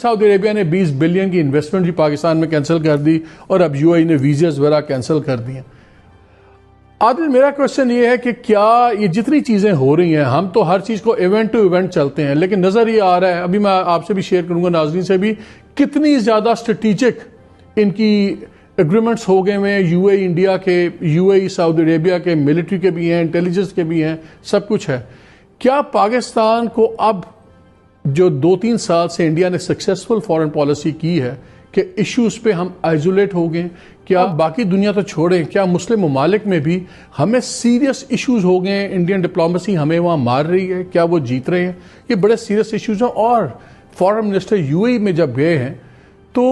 سعودی عربیہ نے 20 بلین کی انویسٹمنٹ بھی پاکستان میں کینسل کر دی اور اب یو اے نے ویزاز وغیرہ کینسل کر دی ہیں. عادل میرا کوشچن یہ ہے کہ کیا یہ جتنی چیزیں ہو رہی ہیں ہم تو ہر چیز کو ایونٹ ٹو ایونٹ چلتے ہیں لیکن نظر یہ آ رہا ہے ابھی میں آپ سے بھی شیئر کروں گا ناظرین سے بھی کتنی زیادہ اسٹریٹجک ان کی ایگریمنٹس ہو گئے ہیں یو اے انڈیا کے یو اے سعودی عربیہ کے ملٹری کے بھی ہیں انٹیلیجنس کے بھی ہیں سب کچھ ہے. کیا پاکستان کو اب جو 2-3 سال سے انڈیا نے سکسیسفل فارن پالیسی کی ہے کہ ایشوز پہ ہم آئزولیٹ ہو گئے کیا باقی دنیا تو چھوڑیں کیا مسلم ممالک میں بھی ہمیں سیریس ایشوز ہو گئے ہیں انڈین ڈپلومیسی ہمیں وہاں مار رہی ہے کیا وہ جیت رہے ہیں یہ بڑے سیریس ایشوز ہیں. اور فارن منسٹر یو اے میں جب گئے ہیں تو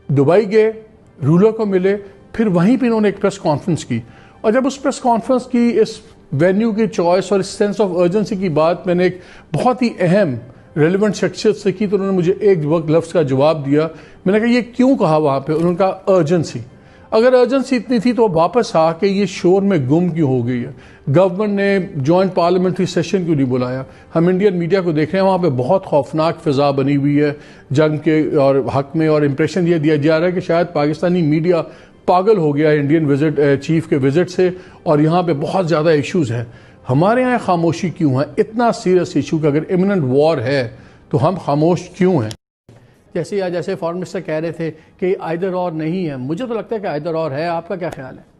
دبئی گئے رولر کو ملے پھر وہیں پہ انہوں نے ایک پریس کانفرنس کی اور جب اس پریس کانفرنس کی اس وینیو کی چوائس اور اس سینس آف ارجنسی کی بات میں نے ایک بہت ہی اہم ریلیونٹ شخصیت سے کی تو انہوں نے مجھے ایک وقت لفظ کا جواب دیا. میں نے کہا یہ کیوں کہا وہاں پہ انہوں نے کہا ارجنسی. اگر ارجنسی اتنی تھی تو واپس آ کے یہ شور میں گم کیوں ہو گئی ہے گورنمنٹ نے جوائنٹ پارلیمنٹری سیشن کیوں نہیں بلایا. ہم انڈین میڈیا کو دیکھ رہے ہیں وہاں پہ بہت خوفناک فضا بنی ہوئی ہے جنگ کے اور حق میں اور امپریشن یہ دیا جا رہا ہے کہ شاید پاکستانی میڈیا پاگل ہو گیا ہے انڈین وزٹ چیف کے وزٹ سے اور یہاں پہ بہت زیادہ ایشوز ہیں. ہمارے یہاں خاموشی کیوں ہے اتنا سیریس ایشو کہ اگر امیوننٹ وار ہے تو ہم خاموش کیوں ہیں. جیسے فارن منسٹر کہہ رہے تھے کہ آئدر اور نہیں ہے مجھے تو لگتا ہے کہ آئدر اور ہے. آپ کا کیا خیال ہے؟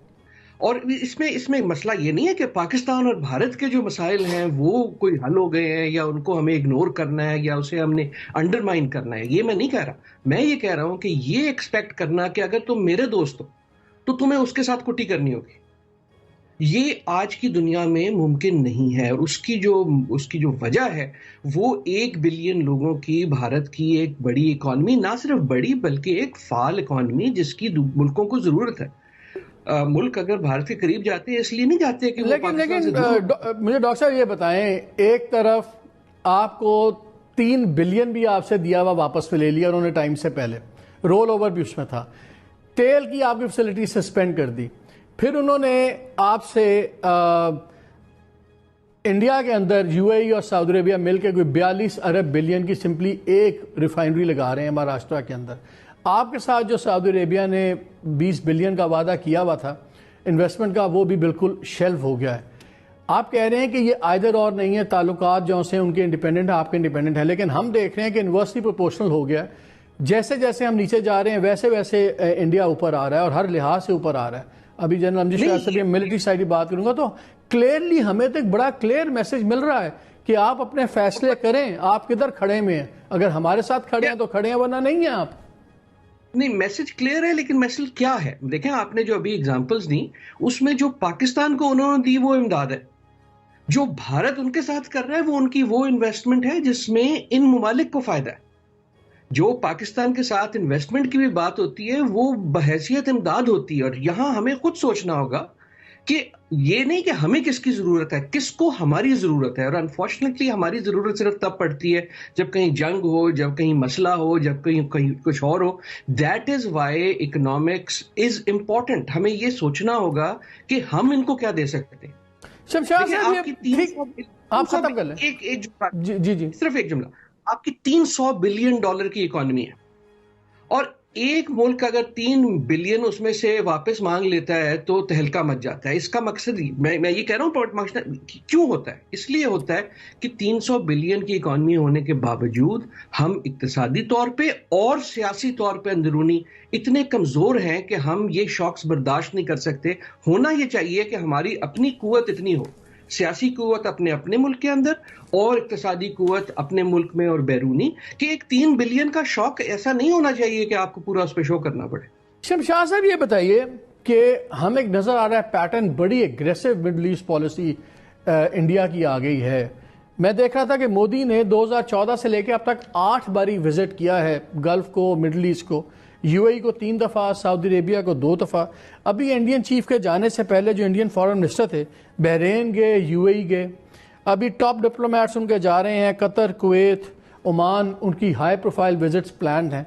اور اس میں مسئلہ یہ نہیں ہے کہ پاکستان اور بھارت کے جو مسائل ہیں وہ کوئی حل ہو گئے ہیں یا ان کو ہمیں اگنور کرنا ہے یا اسے ہم نے انڈرمائن کرنا ہے. یہ میں نہیں کہہ رہا. میں یہ کہہ رہا ہوں کہ یہ ایکسپیکٹ کرنا کہ اگر تم میرے دوست ہو تو تمہیں اس کے ساتھ کٹی کرنی ہوگی یہ آج کی دنیا میں ممکن نہیں ہے. اور اس کی جو وجہ ہے وہ 1 بلین لوگوں کی بھارت کی ایک بڑی اکانومی نہ صرف بڑی بلکہ ایک فعال اکانومی جس کی ملکوں کو ضرورت ہے. ملک اگر بھارت کے قریب جاتے ہیں اس لیے نہیں جاتے کہ لیکن مجھے ڈاکٹر صاحب یہ بتائیں ایک طرف آپ کو 3 بلین بھی آپ سے دیا ہوا واپس لے لیا انہوں نے ٹائم سے پہلے رول اوور بھی اس میں تھا ٹیل کی آپ کی فیسلٹی سسپینڈ کر دی پھر انہوں نے آپ سے انڈیا کے اندر یو اے ای اور سعودی عربیہ مل کے کوئی 42 ارب بلین کی سمپلی ایک ریفائنری لگا رہے ہیں مہاراشٹرا کے اندر. آپ کے ساتھ جو سعودی عربیہ نے 20 بلین کا وعدہ کیا ہوا تھا انویسٹمنٹ کا وہ بھی بالکل شیلف ہو گیا ہے. آپ کہہ رہے ہیں کہ یہ آئدر اور نہیں ہے تعلقات جو سے ان کے انڈیپینڈنٹ ہیں آپ کے انڈیپینڈنٹ ہیں لیکن ہم دیکھ رہے ہیں کہ انورسلی پروپورشنل ہو گیا ہے. جیسے جیسے ہم نیچے جا رہے ہیں ویسے ویسے انڈیا اوپر آ رہا ہے اور ہر لحاظ سے اوپر آ رہا ہے. ابھی جنرل امجد شاہ سے بھی ملٹری سائڈ کی بات کروں گا تو کلیئرلی ہمیں تو ایک بڑا کلیئر میسج مل رہا ہے کہ آپ اپنے فیصلے کریں آپ کدھر کھڑے میں ہیں. اگر ہمارے ساتھ کھڑے ہیں تو کھڑے ہیں ورنہ نہیں ہیں آپ. نہیں میسج کلیئر ہے لیکن میسج کیا ہے دیکھیں آپ نے جو ابھی اگزامپلز دی اس میں جو پاکستان کو انہوں نے دی وہ امداد ہے. جو بھارت ان کے ساتھ کر رہا ہے وہ ان کی وہ انویسٹمنٹ ہے جس میں ان ممالک کو فائدہ ہے. جو پاکستان کے ساتھ انویسٹمنٹ کی بھی بات ہوتی ہے وہ بحیثیت امداد ہوتی ہے. اور یہاں ہمیں خود سوچنا ہوگا کہ یہ نہیں کہ ہمیں کس کی ضرورت ہے کس کو ہماری ضرورت ہے. اور انفارچونیٹلی ہماری ضرورت صرف تب پڑتی ہے جب کہیں جنگ ہو جب کہیں مسئلہ ہو جب کہیں کچھ اور ہو. That is why economics is important. ہمیں یہ سوچنا ہوگا کہ ہم ان کو کیا دے سکتے ہیں. شمشاد صاحب آپ ختم کر لیں. جی صرف ایک جملہ. آپ کی $300 بلین کی اکانومی ہے اور ایک ملک اگر 3 بلین اس میں سے واپس مانگ لیتا ہے تو تہلکہ مچ جاتا ہے. اس کا مقصد میں یہ کہہ رہا ہوں کیوں ہوتا ہے. اس لیے ہوتا ہے کہ 300 بلین کی اکانومی ہونے کے باوجود ہم اقتصادی طور پہ اور سیاسی طور پہ اندرونی اتنے کمزور ہیں کہ ہم یہ شاکس برداشت نہیں کر سکتے. ہونا یہ چاہیے کہ ہماری اپنی قوت اتنی ہو سیاسی قوت اپنے ملک کے اندر اور اقتصادی قوت اپنے ملک میں اور بیرونی کہ ایک 3 بلین کا شوق ایسا نہیں ہونا چاہیے کہ آپ کو پورا اس پہ شو کرنا پڑے. شمشاد صاحب یہ بتائیے کہ ہم ایک نظر آ رہا ہے پیٹرن بڑی aggressive Middle East policy India کی آ گئی ہے. میں دیکھ رہا تھا کہ مودی نے 2014 سے لے کے اب تک 8 باری وزٹ کیا ہے گلف کو مڈل ایسٹ کو. یو اے ای کو 3 دفعہ سعودی عربیہ کو 2 دفعہ. ابھی انڈین چیف کے جانے سے پہلے جو انڈین فارن منسٹر تھے بحرین گئے یو اے ای گئے. ابھی ٹاپ ڈپلومیٹس ان کے جا رہے ہیں قطر کویت عمان ان کی ہائی پروفائل وزٹس پلانڈ ہیں.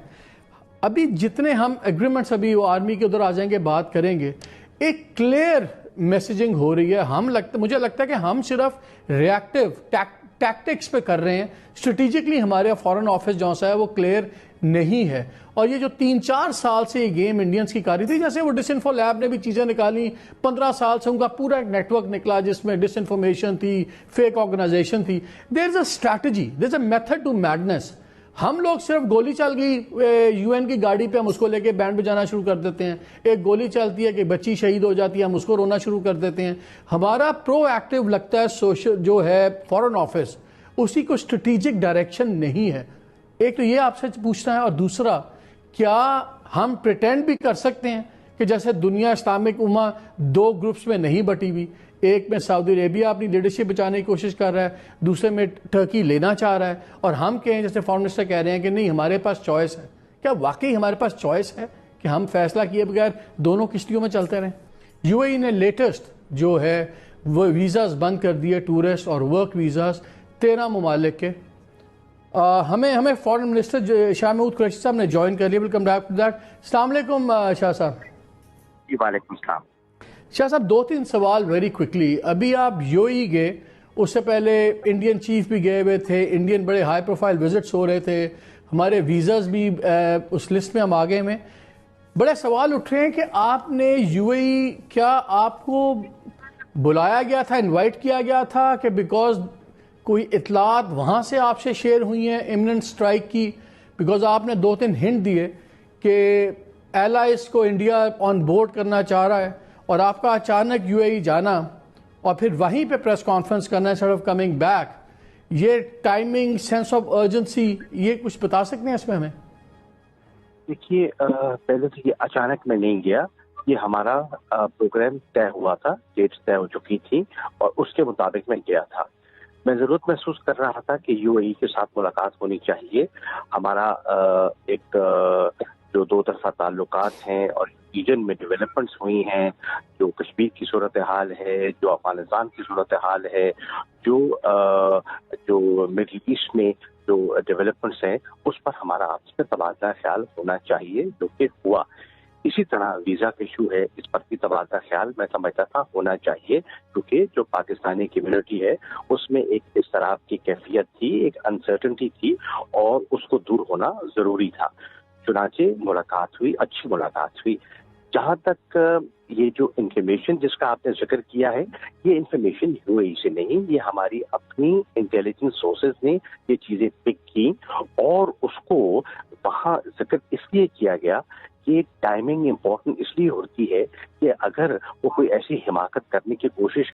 ابھی جتنے ہم ایگریمنٹس ابھی وہ آرمی کے ادھر آ جائیں گے بات کریں گے ایک کلیئر میسیجنگ ہو رہی ہے. مجھے لگتا ہے کہ ہم صرف ریئیکٹیو ٹیکٹکس پہ کر رہے ہیں. اسٹریٹجکلی ہمارے فارن آفس جو ہے وہ کلیئر نہیں ہے. اور یہ جو 3-4 سال سے یہ گیم انڈینز کی کاری تھی, جیسے وہ ڈس انفو لیب نے بھی چیزیں نکالی, 15 سال سے ان کا پورا ایک نیٹ ورک نکلا جس میں ڈس انفارمیشن تھی, فیک آرگنائزیشن تھی. There is a strategy, there is a method to madness. ہم لوگ صرف گولی چل گئی یو این کی گاڑی پہ ہم اس کو لے کے بینڈ بجانا شروع کر دیتے ہیں, ایک گولی چلتی ہے کہ بچی شہید ہو جاتی ہے ہم اس کو رونا شروع کر دیتے ہیں. ہمارا پرو ایکٹیو لگتا ہے سوشل جو ہے فارن آفس, اسی کو اسٹریٹجک ڈائریکشن نہیں ہے. ایک تو یہ آپ سے پوچھنا ہے, اور دوسرا کیا ہم پریٹینڈ بھی کر سکتے ہیں کہ جیسے دنیا اسلامک امہ 2 گروپس میں نہیں بٹی ہوئی, ایک میں سعودی عربیہ اپنی لیڈرشپ بچانے کی کوشش کر رہا ہے, دوسرے میں ٹرکی لینا چاہ رہا ہے, اور ہم کہیں جیسے فارن منسٹر کہہ رہے ہیں کہ نہیں ہمارے پاس چوائس ہے. کیا واقعی ہمارے پاس چوائس ہے کہ ہم فیصلہ کیے بغیر دونوں کشتیوں میں چلتے رہیں؟ یو اے ای نے لیٹسٹ جو ہے وہ ویزاز بند کر دیے, ٹورسٹ اور ورک ویزاز 13 ممالک کے. ہمیں فارن منسٹر شاہ محمود قریشی صاحب نے جوائن کر لیا. Welcome back to that. السلام علیکم شاہ صاحب. جی وعلیکم السلام. شاہ صاحب 2-3 سوال ویری کوئکلی. ابھی آپ یو ای گئے, اس سے پہلے انڈین چیف بھی گئے ہوئے تھے, انڈین بڑے ہائی پروفائل وزٹس ہو رہے تھے, ہمارے ویزاز بھی اس لسٹ میں ہم آگے میں. بڑے سوال اٹھ رہے ہیں کہ آپ نے یو اے ای, کیا آپ کو بلایا گیا تھا, انوائٹ کیا گیا تھا کہ بیکاز کوئی اطلاعات وہاں سے آپ سے شیئر ہوئی ہیں امیوننٹ اسٹرائک کی؟ بیکاز آپ نے 2-3 ہنٹ دیے کہ ایلائز کو انڈیا آن بورڈ کرنا چاہ رہا ہے, اور آپ کا اچانک یو اے ای جانا اور پھر وہیں پہ پریس کانفرنس کرنا انسٹیڈ آف کمنگ بیک, یہ ٹائمنگ, سینس آف ارجنسی, یہ کچھ بتا سکتے ہیں اس میں ہمیں؟ دیکھیے پہلے تو یہ اچانک میں نہیں گیا, یہ ہمارا پروگرام طے ہوا تھا, ڈیٹس طے ہو چکی تھی اور اس کے مطابق میں گیا تھا. میں ضرورت محسوس کر رہا تھا کہ یو اے ای کے ساتھ ملاقات ہونی چاہیے. ہمارا ایک جو 2 طرفہ تعلقات ہیں اور ریجن میں ڈیولپمنٹس ہوئی ہیں, جو کشمیر کی صورتحال ہے, جو افغانستان کی صورتحال ہے, جو مڈل ایسٹ میں جو ڈیولپمنٹس ہیں, اس پر ہمارا آپس میں تبادلہ خیال ہونا چاہیے, جو کہ ہوا. اسی طرح ویزا کا ایشو ہے, اس پر بھی تبادلہ خیال میں سمجھتا تھا ہونا چاہیے, کیونکہ جو پاکستانی کمیونٹی ہے اس میں ایک اضطراب کی کیفیت تھی, ایک انسرٹنٹی تھی, اور اس کو دور ہونا ضروری تھا. چنانچہ ملاقات ہوئی, اچھی ملاقات ہوئی. جہاں تک یہ جو انفارمیشن جس کا آپ نے ذکر کیا ہے, یہ انفارمیشن یو اے ای سے نہیں, یہ ہماری اپنی انٹیلیجنس سورسز نے یہ چیزیں پک کی, اور اس کو وہاں ذکر اس لیے کیا گیا کہ ٹائمنگ امپورٹنٹ اس لیے ہوتی ہے کہ اگر وہ کوئی ایسی حماقت کرنے کی کوشش